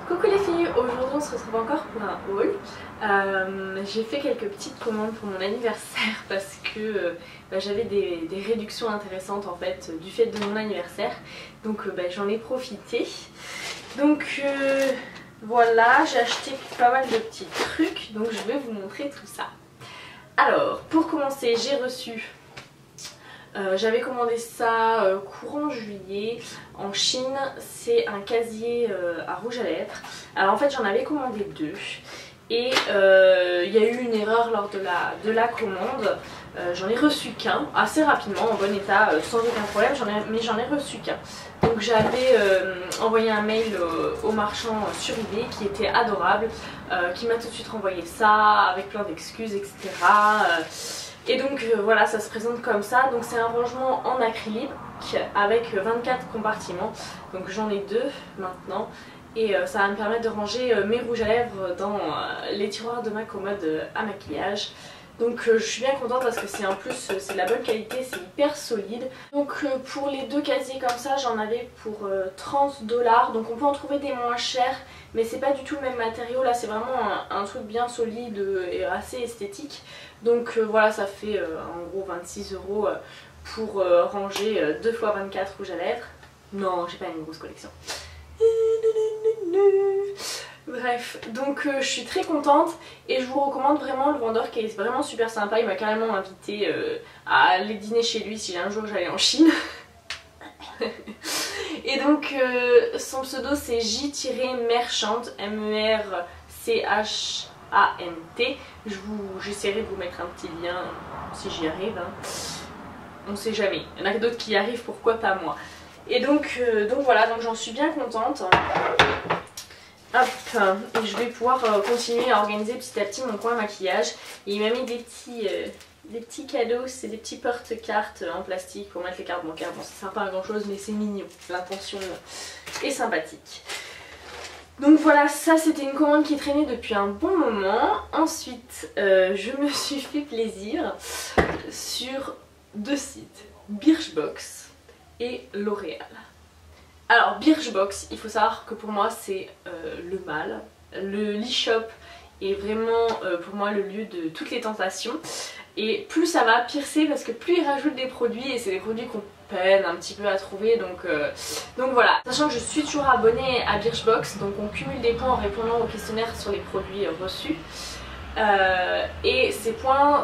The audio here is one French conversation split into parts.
Coucou les filles, aujourd'hui on se retrouve encore pour un haul. J'ai fait quelques petites commandes pour mon anniversaire parce que j'avais des réductions intéressantes en fait du fait de mon anniversaire. Donc j'en ai profité. Donc voilà, j'ai acheté pas mal de petits trucs, donc je vais vous montrer tout ça. Alors pour commencer, j'ai reçu... j'avais commandé ça courant juillet en Chine, c'est un casier à rouge à lèvres. Alors en fait j'en avais commandé deux et il y a eu une erreur lors de la commande. J'en ai reçu qu'un assez rapidement en bon état sans aucun problème, mais j'en ai reçu qu'un. Donc j'avais envoyé un mail au marchand sur eBay qui était adorable, qui m'a tout de suite renvoyé ça avec plein d'excuses etc. Et donc voilà, ça se présente comme ça. Donc c'est un rangement en acrylique avec 24 compartiments. Donc j'en ai deux maintenant. Et ça va me permettre de ranger mes rouges à lèvres dans les tiroirs de ma commode à maquillage. Donc je suis bien contente parce que c'est en plus c'est de la bonne qualité, c'est hyper solide. Donc pour les deux casiers comme ça j'en avais pour 30 $. Donc on peut en trouver des moins chers, mais c'est pas du tout le même matériau. Là c'est vraiment un truc bien solide et assez esthétique. Donc voilà, ça fait en gros 26 € pour ranger 2 x 24 rouges à lèvres. Non, j'ai pas une grosse collection. Bref, donc je suis très contente et je vous recommande vraiment le vendeur qui est vraiment super sympa. Il m'a carrément invité à aller dîner chez lui si un jour j'allais en Chine. Et donc son pseudo c'est J-Merchant, M-E-R-C-H-A-N-T. J'essaierai de vous mettre un petit lien si j'y arrive, hein. On sait jamais, il y en a d'autres qui y arrivent, pourquoi pas moi. Et donc voilà, donc j'en suis bien contente. Hop, et je vais pouvoir continuer à organiser petit à petit mon coin maquillage. Et il m'a mis des petits cadeaux, c'est des petits porte-cartes en plastique pour mettre les cartes bancaires. Bon, ça sert pas à grand chose mais c'est mignon, l'intention est sympathique. Donc voilà, ça c'était une commande qui traînait depuis un bon moment. Ensuite, je me suis fait plaisir sur deux sites, Birchbox et L'Oréal. Alors Birchbox, il faut savoir que pour moi c'est le mal. L'e-shop est vraiment pour moi le lieu de toutes les tentations. Et plus ça va, pire c'est, parce que plus ils rajoutent des produits et c'est des produits qu'on peine un petit peu à trouver. Donc voilà. Sachant que je suis toujours abonnée à Birchbox, donc on cumule des points en répondant aux questionnaires sur les produits reçus. Et ces points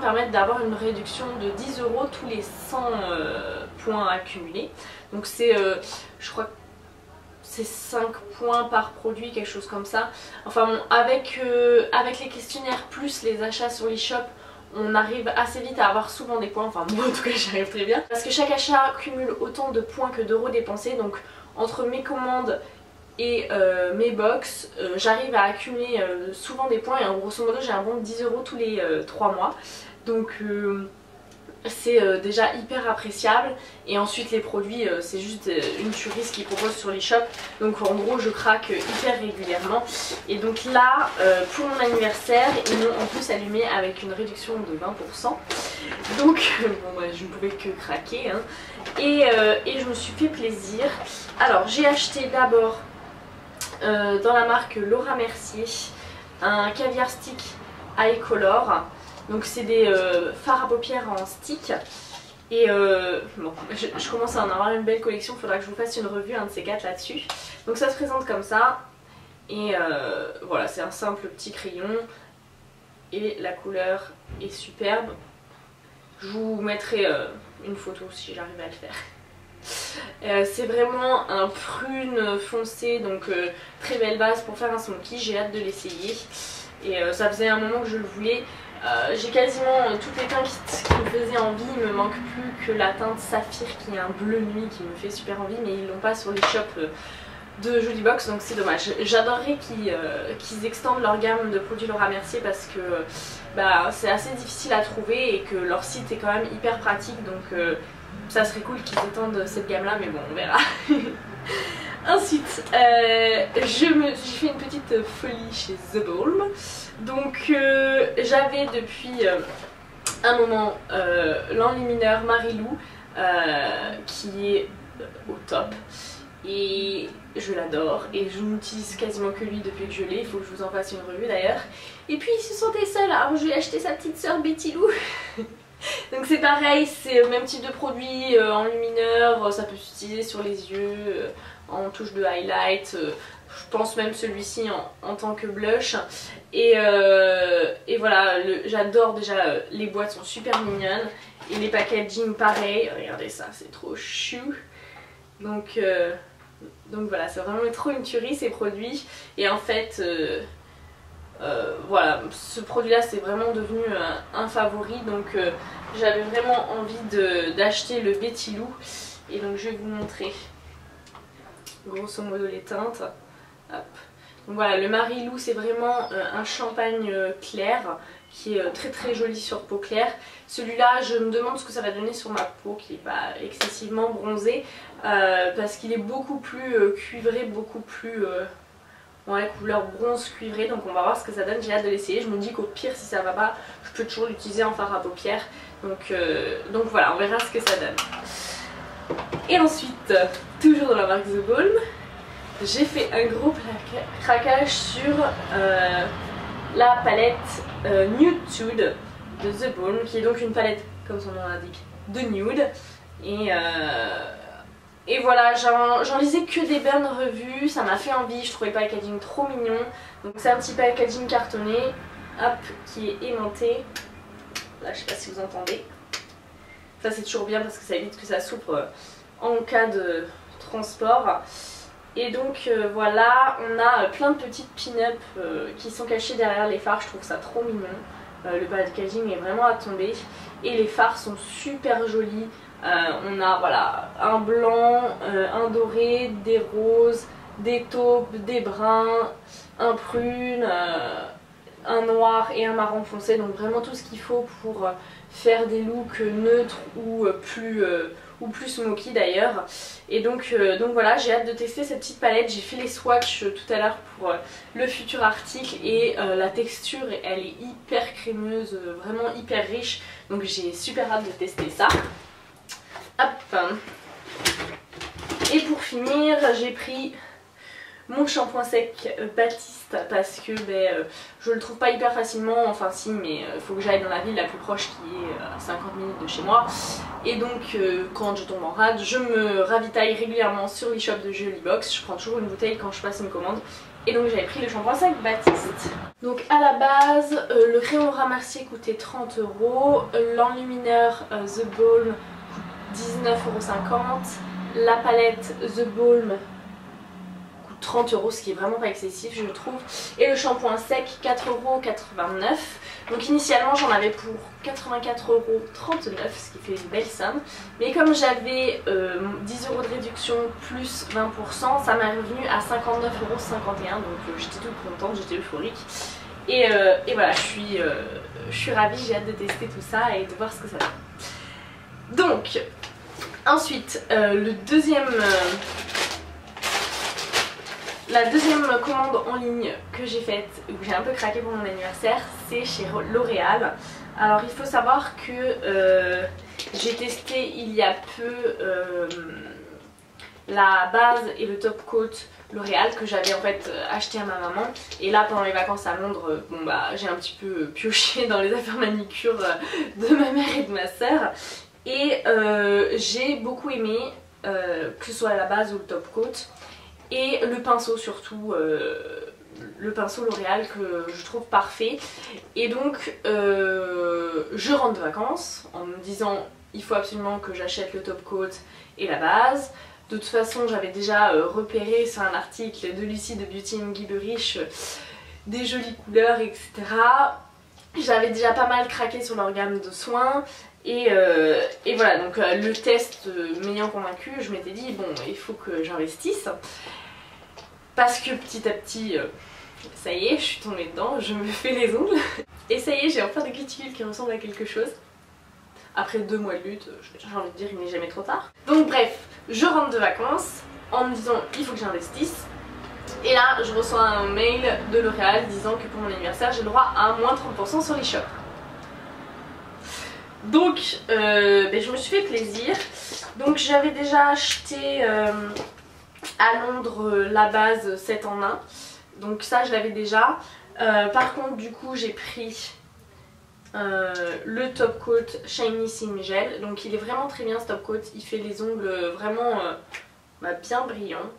permettent d'avoir une réduction de 10 € tous les 100 points accumulés. Donc c'est, je crois que c'est 5 points par produit, quelque chose comme ça. Enfin bon, avec les questionnaires plus les achats sur l'e-shop, on arrive assez vite à avoir souvent des points. Enfin moi en tout cas j'y arrive très bien. Parce que chaque achat cumule autant de points que d'euros dépensés. Donc entre mes commandes et mes box, j'arrive à accumuler souvent des points et en grosso modo j'ai un bon de 10 € tous les 3 mois. Donc c'est déjà hyper appréciable. Et ensuite les produits c'est juste une tuerie ce qu'ils proposent sur l'e-shop. Donc en gros je craque hyper régulièrement. Et donc là pour mon anniversaire ils m'ont en plus allumé avec une réduction de 20%. Donc bon je ne pouvais que craquer, hein. Et je me suis fait plaisir. Alors j'ai acheté d'abord dans la marque Laura Mercier un caviar stick eye color. Donc c'est des fards à paupières en stick. Et bon, je commence à en avoir une belle collection, il faudra que je vous fasse une revue, un de ces quatre là-dessus. Donc ça se présente comme ça. Et voilà, c'est un simple petit crayon. Et la couleur est superbe. Je vous mettrai une photo si j'arrive à le faire. C'est vraiment un prune foncé, donc très belle base pour faire un smoky. J'ai hâte de l'essayer. Et ça faisait un moment que je le voulais. J'ai quasiment toutes les teintes qui me faisaient envie. Il me manque plus que la teinte saphir qui est un bleu nuit qui me fait super envie, mais ils l'ont pas sur les shops de Jolie Box, donc c'est dommage. J'adorerais qu'ils extendent leur gamme de produits Laura Mercier parce que c'est assez difficile à trouver et que leur site est quand même hyper pratique, donc ça serait cool qu'ils étendent cette gamme là, mais bon on verra. Ensuite j'ai fait une petite folie chez The Balm. Donc j'avais depuis un moment l'enlumineur Marilou qui est au top. et je l'adore et je n'utilise quasiment que lui depuis que je l'ai. Il faut que je vous en fasse une revue d'ailleurs. Et puis ils se sentait seuls, alors je lui ai acheté sa petite sœur Betty Lou. Donc c'est pareil, c'est le même type de produit, enlumineur, ça peut s'utiliser sur les yeux, en touche de highlight, je pense même celui-ci en tant que blush. Et voilà, j'adore déjà, les boîtes sont super mignonnes et les packaging pareil, regardez ça, c'est trop chou. Donc voilà, c'est vraiment trop une tuerie ces produits. Et en fait, voilà, ce produit là c'est vraiment devenu un favori. Donc j'avais vraiment envie d'acheter le Betty Lou. Et donc je vais vous montrer grosso modo les teintes. Hop. Donc voilà, le Marilou c'est vraiment un champagne clair qui est très très joli sur peau claire. Celui-là, je me demande ce que ça va donner sur ma peau qui n'est pas excessivement bronzée, parce qu'il est beaucoup plus cuivré, beaucoup plus ouais, couleur bronze cuivré. Donc on va voir ce que ça donne, j'ai hâte de l'essayer. Je me dis qu'au pire, si ça va pas, je peux toujours l'utiliser en fard à paupières. Donc voilà, on verra ce que ça donne. Et ensuite, toujours dans la marque The Balm, j'ai fait un gros craquage sur la palette Nude Tude de The Balm, qui est donc une palette, comme son nom l'indique, de nude. Et voilà, j'en lisais que des bonnes revues, ça m'a fait envie, je trouvais le packaging trop mignon. Donc c'est un petit packaging cartonné, hop, qui est aimanté. Là, je sais pas si vous entendez. Ça c'est toujours bien parce que ça évite que ça souffre en cas de transport. Et donc voilà, on a plein de petites pin-up qui sont cachées derrière les fards, je trouve ça trop mignon. Le packaging est vraiment à tomber et les fards sont super jolis. On a voilà, un blanc, un doré, des roses, des taupes, des bruns, un prune, un noir et un marron foncé. Donc vraiment tout ce qu'il faut pour faire des looks neutres ou plus smoky d'ailleurs. Et donc voilà, j'ai hâte de tester cette petite palette. J'ai fait les swatchs tout à l'heure pour le futur article et la texture elle est hyper crémeuse, vraiment hyper riche. Donc j'ai super hâte de tester ça. Hop. Et pour finir, j'ai pris mon shampoing sec Baptiste parce que je le trouve pas hyper facilement, enfin si, mais il faut que j'aille dans la ville la plus proche qui est à 50 minutes de chez moi. Et donc quand je tombe en rade, je me ravitaille régulièrement sur l'e-shop de Jolibox. Je prends toujours une bouteille quand je passe une commande. Et donc j'avais pris le shampoing sec Baptiste. Donc à la base, le crayon Ramercier coûtait 30 €, l'enlumineur The Balm coûte 19,50 €, la palette The Balm 30 €, ce qui est vraiment pas excessif je trouve, et le shampoing sec 4,89 €. Donc initialement j'en avais pour 84,39 €, ce qui fait une belle somme, mais comme j'avais 10 € de réduction plus 20%, ça m'a revenu à 59,51 €, donc j'étais toute contente, j'étais euphorique. Et voilà, je suis ravie, j'ai hâte de tester tout ça et de voir ce que ça donne. Donc ensuite la deuxième commande en ligne que j'ai faite, où j'ai un peu craqué pour mon anniversaire, c'est chez L'Oréal. Alors il faut savoir que j'ai testé il y a peu la base et le top coat L'Oréal que j'avais en fait acheté à ma maman. Et là pendant les vacances à Londres, bon bah j'ai un petit peu pioché dans les affaires manicure de ma mère et de ma soeur. Et j'ai beaucoup aimé, que ce soit la base ou le top coat. Et le pinceau surtout, le pinceau L'Oréal que je trouve parfait. Et donc je rentre de vacances en me disant il faut absolument que j'achète le top coat et la base. De toute façon j'avais déjà repéré sur un article de Lucie de Beauty & Guiberich des jolies couleurs etc. J'avais déjà pas mal craqué sur leur gamme de soins. Et voilà, donc le test m'ayant convaincu, je m'étais dit bon il faut que j'investisse. Parce que petit à petit, ça y est, je suis tombée dedans, je me fais les ongles. Et ça y est, j'ai enfin des cuticules qui ressemblent à quelque chose. Après 2 mois de lutte, j'ai envie de dire il n'est jamais trop tard. Donc bref, je rentre de vacances en me disant il faut que j'investisse. Et là, je reçois un mail de L'Oréal disant que pour mon anniversaire, j'ai le droit à moins 30% sur l'e-shop. Donc je me suis fait plaisir. Donc j'avais déjà acheté à Londres la base 7 en 1. Donc ça je l'avais déjà. Par contre du coup j'ai pris le top coat Shiny Sim Gel. Donc il est vraiment très bien ce top coat. Il fait les ongles vraiment bien brillants.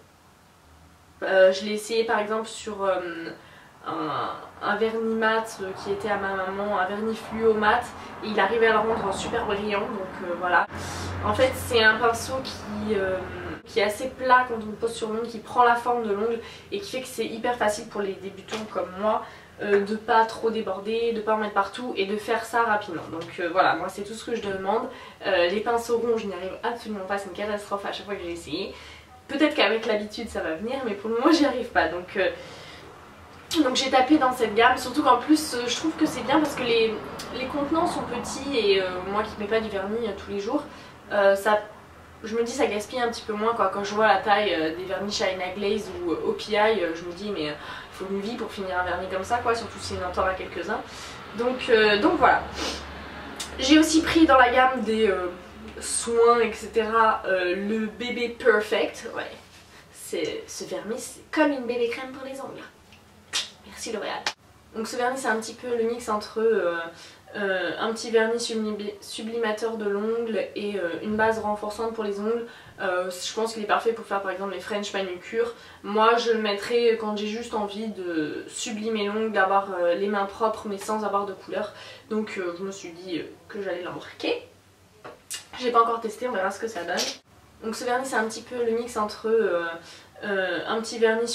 Je l'ai essayé par exemple sur un vernis mat qui était à ma maman, un vernis fluo mat, et il arrivait à le rendre super brillant, donc voilà. En fait c'est un pinceau qui est assez plat quand on le pose sur l'ongle, qui prend la forme de l'ongle et qui fait que c'est hyper facile pour les débutants comme moi de pas trop déborder, de pas en mettre partout et de faire ça rapidement. Donc voilà, moi c'est tout ce que je demande. Les pinceaux ronds je n'y arrive absolument pas, c'est une catastrophe à chaque fois que j'ai essayé. Peut-être qu'avec l'habitude ça va venir, mais pour le moment j'y arrive pas. Donc j'ai tapé dans cette gamme, surtout qu'en plus je trouve que c'est bien parce que les contenants sont petits et moi qui mets pas du vernis tous les jours, je me dis ça gaspille un petit peu moins quoi. Quand je vois la taille des vernis China Glaze ou OPI, je me dis mais il faut une vie pour finir un vernis comme ça quoi, surtout si on en a quelques-uns. Donc voilà. J'ai aussi pris dans la gamme des soins etc. Le bébé Perfect, ouais. Ce vernis c'est comme une bébé crème pour les ongles. Merci L'Oréal. Donc ce vernis c'est un petit peu le mix entre un petit vernis sublimateur de l'ongle et une base renforçante pour les ongles. Je pense qu'il est parfait pour faire par exemple les French manucure. Moi je le mettrais quand j'ai juste envie de sublimer l'ongle, d'avoir les mains propres mais sans avoir de couleur. Donc je me suis dit que j'allais l'embarquer. J'ai pas encore testé, on verra ce que ça donne. Donc ce vernis c'est un petit peu le mix entre un petit vernis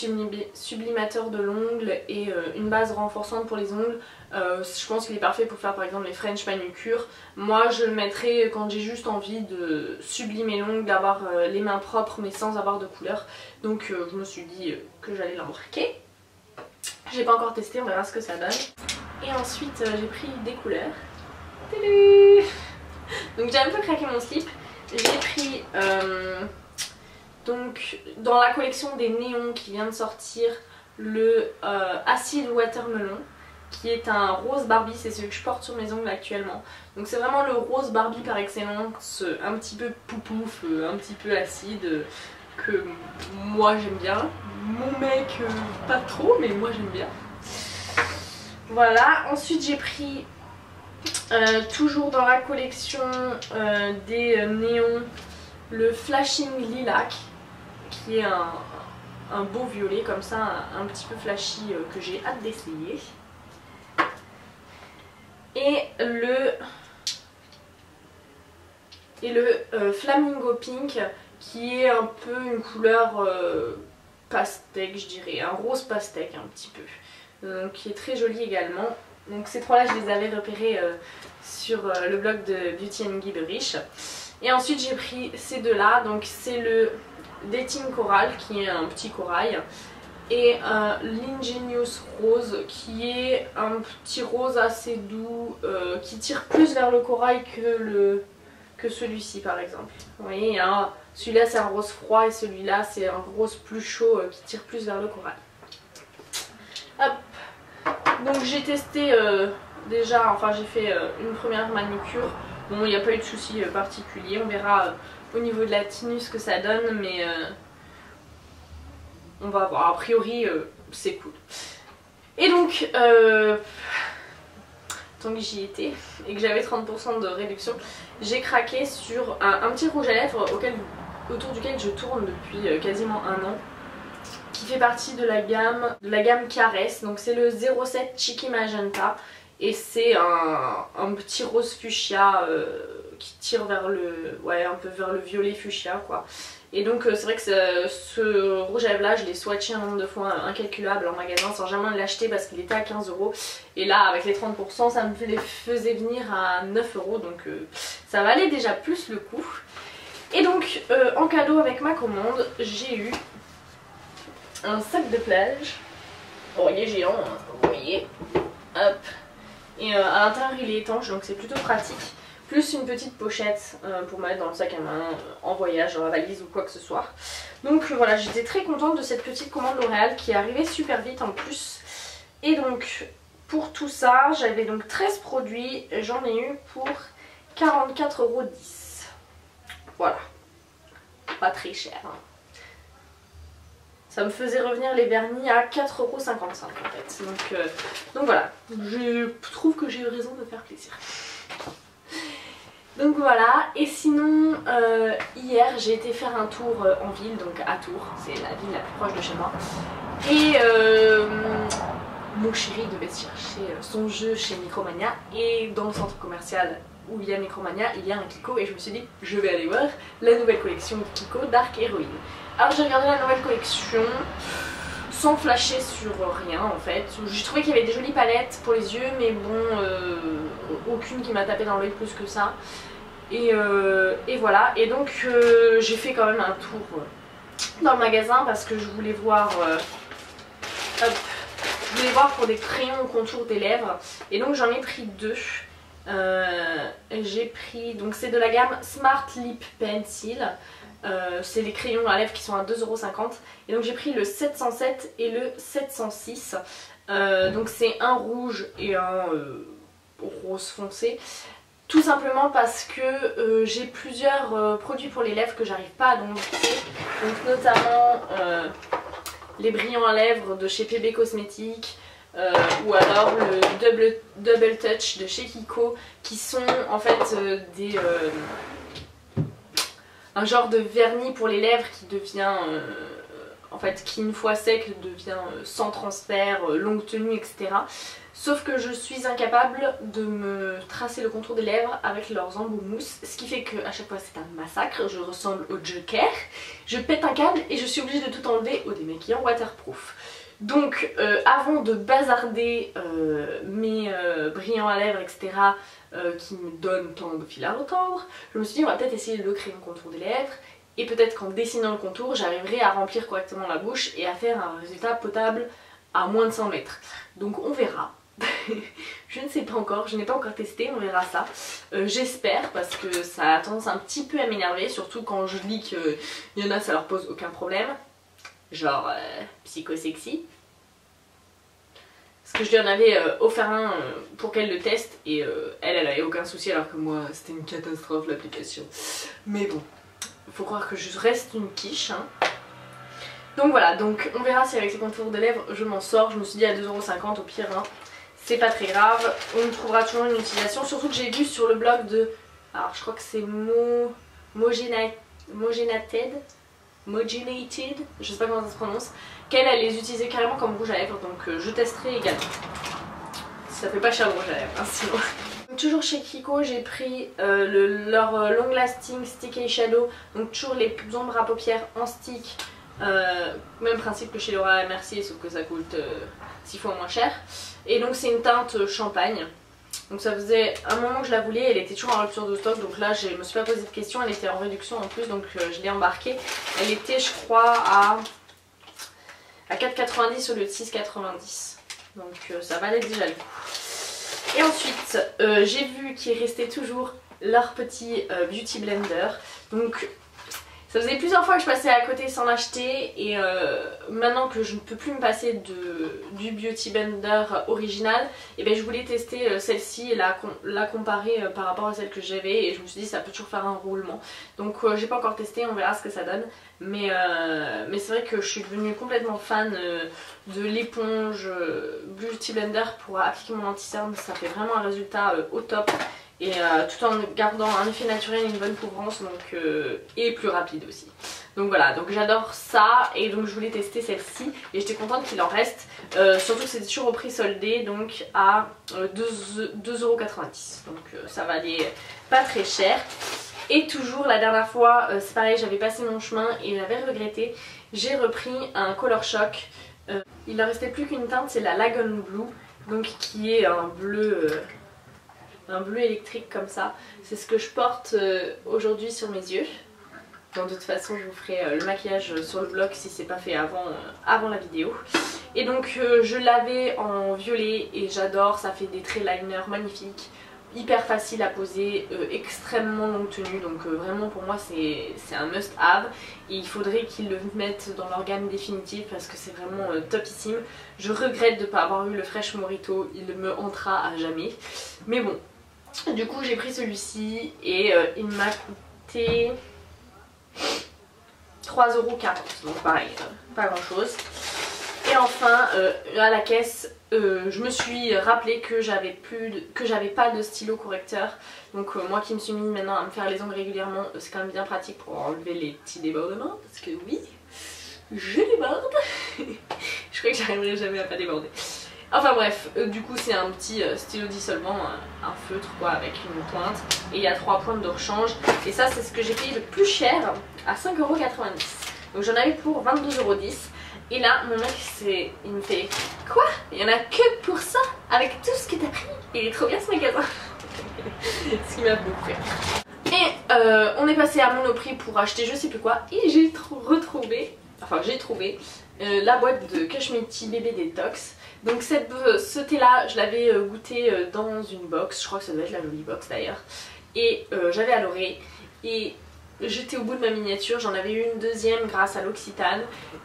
sublimateur de l'ongle et une base renforçante pour les ongles. Je pense qu'il est parfait pour faire par exemple les French manucure. Moi je le mettrais quand j'ai juste envie de sublimer l'ongle, d'avoir les mains propres mais sans avoir de couleur. Donc je me suis dit que j'allais l'embarquer. J'ai pas encore testé, on verra ce que ça donne. Et ensuite j'ai pris des couleurs. Tadam! Donc j'ai un peu craqué mon slip. J'ai pris donc dans la collection des néons qui vient de sortir le Acid Watermelon, qui est un rose Barbie, c'est celui que je porte sur mes ongles actuellement. Donc c'est vraiment le rose Barbie par excellence, un petit peu poupouf, un petit peu acide, que moi j'aime bien. Mon mec pas trop, mais moi j'aime bien. Voilà, ensuite j'ai pris toujours dans la collection des néons le Flashing Lilac, qui est un beau violet comme ça, un petit peu flashy que j'ai hâte d'essayer. Et le Flamingo Pink, qui est un peu une couleur pastèque je dirais, un rose pastèque un petit peu, qui est très joli également. Donc ces trois là je les avais repérés sur le blog de Beauty & Gibberish. Et ensuite j'ai pris ces deux là, donc c'est le Dating Coral qui est un petit corail, et l'Ingenious Rose qui est un petit rose assez doux qui tire plus vers le corail que celui-ci par exemple. Vous voyez, hein, celui-là c'est un rose froid et celui-là c'est un rose plus chaud qui tire plus vers le corail. Hop. Donc j'ai testé déjà, enfin j'ai fait une première manucure. Bon, il n'y a pas eu de soucis particuliers, on verra au niveau de la tinus ce que ça donne, mais on va voir. A priori c'est cool. Et donc tant que j'y étais et que j'avais 30% de réduction, j'ai craqué sur un petit rouge à lèvres autour duquel je tourne depuis quasiment un an, qui fait partie de la gamme Caresse. Donc c'est le 07 Cheeky Magenta et c'est un petit rose fuchsia qui tire vers un peu vers le violet fuchsia quoi. Et donc c'est vrai que ce rouge à lèvres là je l'ai swatché un nombre de fois incalculable en magasin sans jamais l'acheter parce qu'il était à 15 €. Et là avec les 30% ça me les faisait venir à 9 €, donc ça valait déjà plus le coup. Et donc en cadeau avec ma commande j'ai eu un sac de plage. Bon, il est géant, hein, vous voyez. Hop. Et à l'intérieur il est étanche donc c'est plutôt pratique. Plus une petite pochette pour mettre dans le sac à main en voyage, dans la valise ou quoi que ce soit. Donc voilà, j'étais très contente de cette petite commande L'Oréal qui est arrivée super vite en plus. Et donc pour tout ça, j'avais donc 13 produits, j'en ai eu pour 44,10 €. Voilà. Pas très cher. Hein. ça me faisait revenir les vernis à 4,55€ en fait. Donc voilà, je trouve que j'ai eu raison de faire plaisir. Donc voilà, et sinon hier j'ai été faire un tour en ville, donc à Tours, c'est la ville la plus proche de chez moi. Et mon chéri devait chercher son jeu chez Micromania, et dans le centre commercial où il y a Micromania, il y a un Kiko, et je me suis dit je vais aller voir la nouvelle collection de Kiko Dark Heroine. Alors j'ai regardé la nouvelle collection sans flasher sur rien en fait. J'ai trouvé qu'il y avait des jolies palettes pour les yeux, mais bon, aucune qui m'a tapé dans l'œil plus que ça. Et voilà, et donc j'ai fait quand même un tour dans le magasin parce que je voulais voir pour des crayons au contour des lèvres, et donc j'en ai pris deux. J'ai pris, donc c'est de la gamme Smart Lip Pencil, c'est les crayons à lèvres qui sont à 2,50€, et donc j'ai pris le 707 et le 706. Donc c'est un rouge et un rose foncé, tout simplement parce que j'ai plusieurs produits pour les lèvres que j'arrive pas à dompter, donc notamment les brillants à lèvres de chez PB Cosmétiques, ou alors le Double Touch de chez Kiko, qui sont en fait un genre de vernis pour les lèvres qui devient en fait, qui une fois sec devient sans transfert, longue tenue, etc. Sauf que je suis incapable de me tracer le contour des lèvres avec leurs embouts mousse, ce qui fait qu'à chaque fois c'est un massacre, je ressemble au Joker, je pète un câble et je suis obligée de tout enlever au démaquillant waterproof. Donc avant de bazarder mes brillants à lèvres, etc., qui me donnent tant de fil à retordre, je me suis dit on va peut-être essayer le crayon contour des lèvres, et peut-être qu'en dessinant le contour j'arriverai à remplir correctement la bouche et à faire un résultat potable à moins de 100 mètres. Donc on verra. Je ne sais pas encore, je n'ai pas encore testé, on verra ça. J'espère, parce que ça a tendance un petit peu à m'énerver, surtout quand je lis qu'il y en a ça leur pose aucun problème. Genre psycho-sexy. Parce que je lui en avais offert un pour qu'elle le teste, et elle avait aucun souci, alors que moi c'était une catastrophe l'application. Mais bon, faut croire que je reste une quiche, hein. Donc voilà, donc on verra si avec les contours de lèvres je m'en sors. Je me suis dit à 2,50€ au pire, hein. C'est pas très grave, on trouvera toujours une utilisation, surtout que j'ai vu sur le blog de, alors je crois que c'est Mogenated, je sais pas comment ça se prononce, qu'elle les utilisait carrément comme rouge à lèvres, donc je testerai également. Ça fait pas cher le rouge à lèvres, hein, sinon. Toujours chez Kiko, j'ai pris leur Long Lasting Stick Eyeshadow, donc toujours les ombres à paupières en stick, même principe que chez Laura Mercier, sauf que ça coûte 6 fois moins cher. Et donc c'est une teinte champagne, donc ça faisait un moment que je la voulais, elle était toujours en rupture de stock, donc là je me suis pas posé de questions, elle était en réduction en plus, donc je l'ai embarquée. Elle était je crois à 4,90€ au lieu de 6,90€, donc ça valait déjà le coup. Et ensuite j'ai vu qu'il restait toujours leur petit Beauty Blender, donc ça faisait plusieurs fois que je passais à côté sans l'acheter, et maintenant que je ne peux plus me passer du Beauty Blender original, et bien je voulais tester celle-ci et la comparer par rapport à celle que j'avais, et je me suis dit ça peut toujours faire un roulement. Donc j'ai pas encore testé, on verra ce que ça donne, mais c'est vrai que je suis devenue complètement fan de l'éponge Beauty Blender pour appliquer mon anti-cerne. Ça fait vraiment un résultat au top. Et tout en gardant un effet naturel et une bonne couvrance, donc, et plus rapide aussi. Donc voilà, donc j'adore ça, et donc je voulais tester celle-ci et j'étais contente qu'il en reste, surtout que c'est toujours au prix soldé, donc à 2,90€, donc ça valait pas très cher. Et toujours la dernière fois, c'est pareil, j'avais passé mon chemin et j'avais regretté, j'ai repris un Color Shock. Il ne restait plus qu'une teinte, c'est la Lagoon Blue, donc qui est un bleu électrique comme ça. C'est ce que je porte aujourd'hui sur mes yeux. Bon, de toute façon je vous ferai le maquillage sur le blog si c'est pas fait avant la vidéo. Et donc je l'avais en violet et j'adore, ça fait des traits liner magnifiques, hyper facile à poser, extrêmement longue tenue, donc vraiment pour moi c'est un must have, et il faudrait qu'ils le mettent dans leur gamme définitive parce que c'est vraiment topissime. Je regrette de ne pas avoir eu le Fresh Mojito, il me hantera à jamais, mais bon. Du coup j'ai pris celui-ci et il m'a coûté 3,40€, donc pareil, pas grand chose. Et enfin à la caisse je me suis rappelé que j'avais pas de stylo correcteur. Donc moi qui me suis mis maintenant à me faire les ongles régulièrement, c'est quand même bien pratique pour enlever les petits débordements. Parce que oui, je déborde. Je crois que j'arriverai jamais à pas déborder. Enfin bref, du coup c'est un petit stylo dissolvant, un feutre quoi, avec une pointe. Et il y a 3 pointes de rechange. Et ça c'est ce que j'ai payé le plus cher, à 5,90€. Donc j'en avais pour 22,10€. Et là mon mec il me fait quoi? Il y en a que pour ça? Avec tout ce que t'as pris? Il est trop bien ce magasin. Ce qui m'a beaucoup fait. Et on est passé à Monoprix pour acheter je sais plus quoi. Et j'ai trouvé la boîte de Cashmere Bébé Détox. Donc ce thé là je l'avais goûté dans une box, je crois que ça doit être la Jolie Box d'ailleurs. Et j'avais adoré. Et j'étais au bout de ma miniature, j'en avais eu une deuxième grâce à l'Occitane.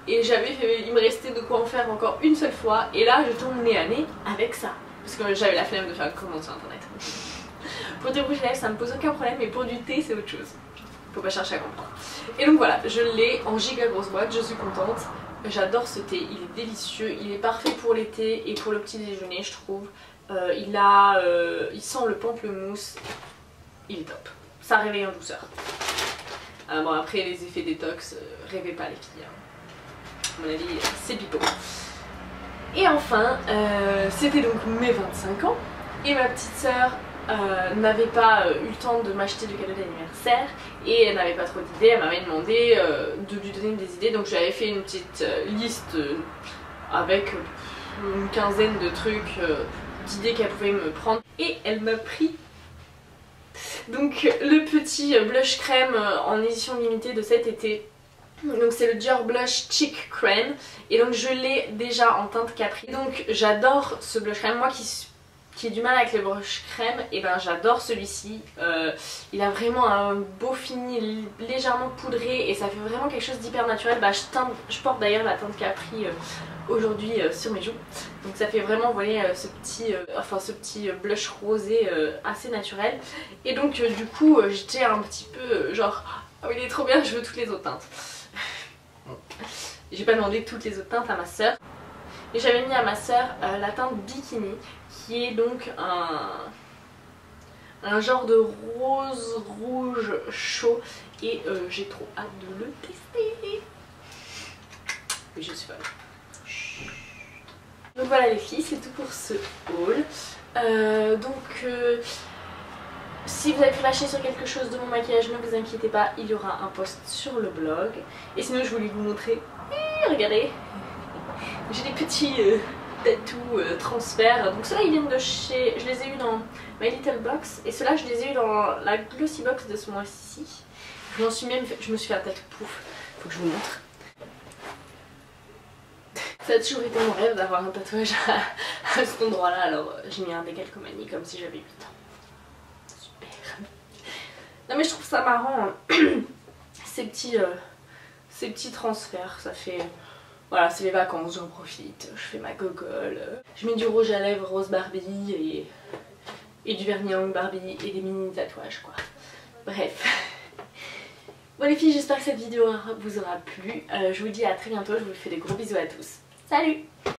Et il me restait de quoi en faire encore une seule fois. Et là je tourne nez à nez avec ça. Parce que j'avais la flemme de faire une commande sur internet. Pour des rouges à lèvres ça me pose aucun problème, mais pour du thé c'est autre chose. Faut pas chercher à comprendre. Et donc voilà, je l'ai en giga grosse boîte, je suis contente. J'adore ce thé, il est délicieux, il est parfait pour l'été et pour le petit déjeuner je trouve. Il sent le pamplemousse, il est top. Ça réveille en douceur. Bon après les effets détox, rêvez pas les filles. À mon avis c'est pipeau. Et enfin, c'était donc mes 25 ans et ma petite sœur n'avait pas eu le temps de m'acheter de cadeau d'anniversaire et elle n'avait pas trop d'idées, elle m'avait demandé de lui donner des idées, donc j'avais fait une petite liste avec une quinzaine de trucs, d'idées qu'elle pouvait me prendre et elle m'a pris donc le petit blush crème en édition limitée de cet été. Donc c'est le Dior Blush Cheek Crème et donc je l'ai déjà en teinte Capri. Donc j'adore ce blush crème, moi qui ai du mal avec le blush crème, et ben j'adore celui-ci. Il a vraiment un beau fini légèrement poudré et ça fait vraiment quelque chose d'hyper naturel. Je porte d'ailleurs la teinte Capri aujourd'hui sur mes joues. Donc ça fait vraiment, vous voyez, ce petit blush rosé assez naturel. Et donc du coup j'étais un petit peu genre oh, il est trop bien, je veux toutes les autres teintes. J'ai pas demandé toutes les autres teintes à ma soeur. Et j'avais mis à ma soeur la teinte Bikini, qui est donc un genre de rose rouge chaud. Et j'ai trop hâte de le tester. Mais je suis folle. Donc voilà les filles, c'est tout pour ce haul. Si vous avez flashé sur quelque chose de mon maquillage, ne vous inquiétez pas, il y aura un post sur le blog. Et sinon je voulais vous montrer, regardez, j'ai des petits tatous transferts. Donc ceux-là ils viennent de chez, je les ai eu dans My Little Box. Et ceux-là je les ai eu dans la Glossy Box de ce mois-ci. Je me suis fait un tatou pouf, faut que je vous montre. Ça a toujours été mon rêve d'avoir un tatouage à cet endroit là, alors j'ai mis un décalcomanie comme si j'avais 8 ans. Super. Non mais je trouve ça marrant, ces petits transferts, ça fait... Voilà, c'est les vacances, j'en profite, je fais ma gogole. Je mets du rouge à lèvres rose Barbie et du vernis à ongles Barbie et des mini tatouages quoi. Bref. Bon les filles, j'espère que cette vidéo vous aura plu. Je vous dis à très bientôt, je vous fais des gros bisous à tous. Salut!